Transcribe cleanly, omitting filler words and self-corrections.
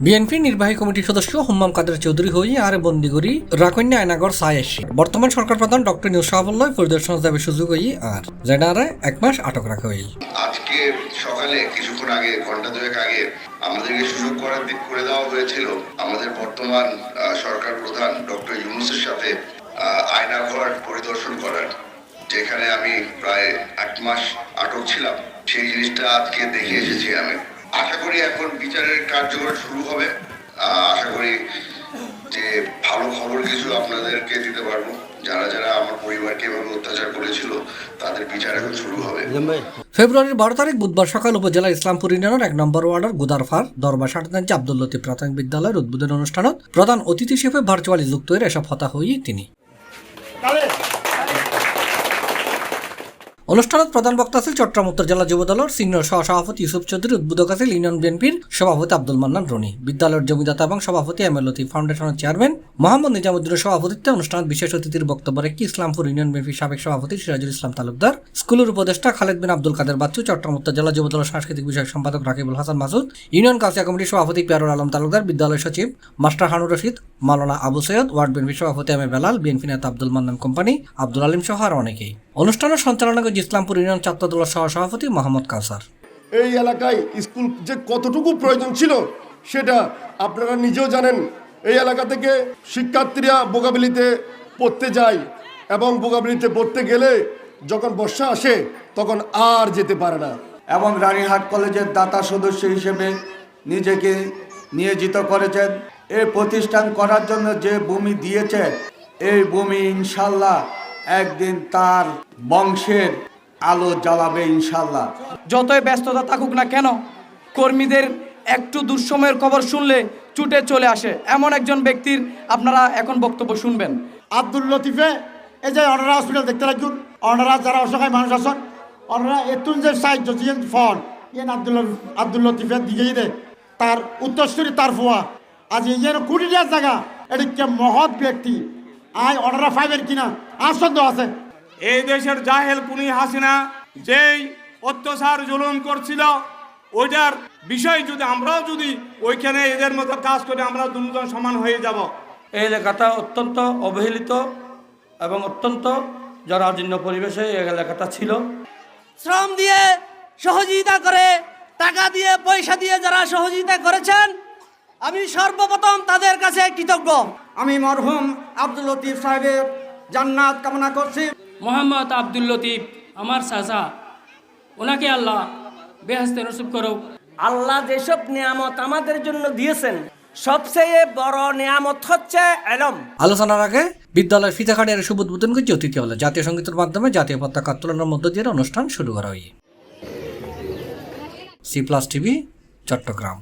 BNP নির্বাহী কমিটির সদস্য হুম্মাম কাদের চৌধুরী হয়ে আর বন্দিগুড়ি রাকন্যা আয়নাগর সায়েশ বর্তমান সরকার প্রধান ডক্টর নিউজ শাহাবুল্লাহ পরিদর্শন যাবে সুযোগ হই আর জেনারে 1 মাস আটক রাখা হই। আজকে সকালে কিছুক্ষণ আগে ঘন্টা দুয়েক আগে আমাদেরকে সুযোগ করে দেওয়া হয়েছিল আমাদের বর্তমান সরকার প্রধান ডক্টর ইউনূসের সাথে আয়নাঘর পরিদর্শন করার, যেখানে আমি প্রায় 1 মাস আটক ছিলাম। সেই জিনিসটা আজকে দেখে এসেছি আমি। আশা করি এখন বিচারের কার্যক্রম শুরু হবে। আশা করি যে ভালো খবর কিছু আপনাদেরকে দিতে পারবো। যারা যারা আমার পরিবারকে এভাবে অত্যাচার করেছিল তাদের বিচার এখন শুরু হবে। ফেব্রুয়ারির 12 তারিখ বুধবার সকাল উপজেলা ইসলামপুর ইউনিয়নের 1 নম্বর ওয়ার্ডের গুদারফার দরবার সাটনাঞ্চে আব্দুল লতিফ প্রাথমিক বিদ্যালয়ের উদ্বোধন অনুষ্ঠানত প্রধান অতিথি হিসেবে ভার্চুয়ালি যুক্ত হয়ে এসব হতা হয়ে তিনি। অনুষ্ঠানত প্রধান বক্তা ছিল চট্টগ্রাম উত্তর জেলা যুব দলের সিনিয়র সহসভাপতি ইউসুফ চৌধুরী, উদ্বোধক ছিল ইউনিয়ন বিএনপির সভাপতি আব্দুল মান্নান রনি, বিদ্যালয়ের জমিদাতা এবং সভাপতি এম এ লতিফ ফাউন্ডেশনের চেয়ারম্যান মোহাম্মদ নিজামুদ্দিনের সভাপতিত্বে অনুষ্ঠানত বিশেষ অতিথির বক্তব্য রেখে ইসলামপুর ইউনিয়ন বিএনপির সাবেক সভাপতি সিরাজুল ইসলাম তালুকদার, স্কুলের উপদেষ্টা খালেদ বিন আব্দুল কাদের বাচ্চু, চট্টগ্রাম উত্তর জেলা যুব দলের সাংস্কৃতিক বিষয়ক সম্পাদক রাকিবুল হাসান মাসুদ, ইউনিয়ন কাউন্সিল কমিটির সভাপতি পিয়ারুল আলম তালুকদার, বিদ্যালয় সচিব মাস্টার হানুর রশিদ, মাওলানা আবু সৈয়দ, ওয়ার্ড বিএনপির সভাপতি এম এ বেলাল, বিএনপি নেতা আব্দুল মান্নান কোম্পানি, আব্দুল আলিম সহ আর অনেকেই। অনুষ্ঠানের সঞ্চালনা করেন ইসলামপুর ইউনিয়ন ছাত্র দলের সহসভাপতি মোহাম্মদ কাউসার। এই এলাকায় স্কুল যে কতটুকু প্রয়োজন ছিল সেটা আপনারা নিজেও জানেন। এই এলাকা থেকে শিক্ষার্থীরা বোগাবিলিতে পড়তে যায় এবং বোগাবিলিতে পড়তে গেলে যখন বর্ষা আসে তখন আর যেতে পারে না। এবং রানীহাট কলেজের দাতা সদস্য হিসেবে নিজেকে নিয়োজিত করেছেন। এই প্রতিষ্ঠান করার জন্য যে ভূমি দিয়েছে, এই ভূমি ইনশাল্লাহ একদিন তার বংশের আলো জ্বালাবে ইনশাল্লাহ। যতই ব্যস্ততা থাকুক না কেন, কর্মীদের একটু দুঃসময়ের খবর শুনলে ছুটে চলে আসে এমন একজন ব্যক্তির আপনারা এখন বক্তব্য শুনবেন। আব্দুল লতিফে এই যে অনারা হসপিটাল দেখতে রাখুন, অনারা যারা অসহায় মানুষ আছেন অনারা এতুন যে সাহায্য দিয়ে ফল ইয়েন আব্দুল লতিফের দিকে দে তার উত্তরসূরি তার ফুয়া আজ ইয়েন কুড়িটার জায়গা এদিকে মহৎ ব্যক্তি আয় অনারা ফাইবেন কিনা আর সন্দেহ আছে। এই দেশের জাহেল কুনি হাসিনা যেই অত্যাচার জুলুম করছিল, ওইটার বিষয় যদি আমরাও যদি ওইখানে এদের মতো কাজ করে আমরা দুজন সমান হয়ে যাব। এই এলাকাটা অত্যন্ত অবহেলিত এবং অত্যন্ত জরাজীর্ণ পরিবেশে এই এলাকাটা ছিল। শ্রম দিয়ে সহযোগিতা করে, টাকা দিয়ে পয়সা দিয়ে যারা সহযোগিতা করেছেন, আমি সর্বপ্রথম তাদের কাছে কৃতজ্ঞ। আমি মরহুম আব্দুল লতিফ সাহেবের জান্নাত কামনা করছি। মোহাম্মদ আব্দুল লতিফ আমার চাচা, ওনাকে আল্লাহ বেহেশতে নসিব করুক। আল্লাহ যেসব নিয়ামত আমাদের জন্য দিয়েছেন সবচেয়ে বড় নিয়ামত হচ্ছে ইলম। আলোচনার আগে বিদ্যালয়ের ফিতাকাটের শুভ উদ্বোধন করছে অতিথি হলে জাতীয় সঙ্গীতের মাধ্যমে জাতীয় পতাকা উত্তোলনের মধ্য দিয়ে অনুষ্ঠান শুরু করা হয়। C+ TV Chittagong.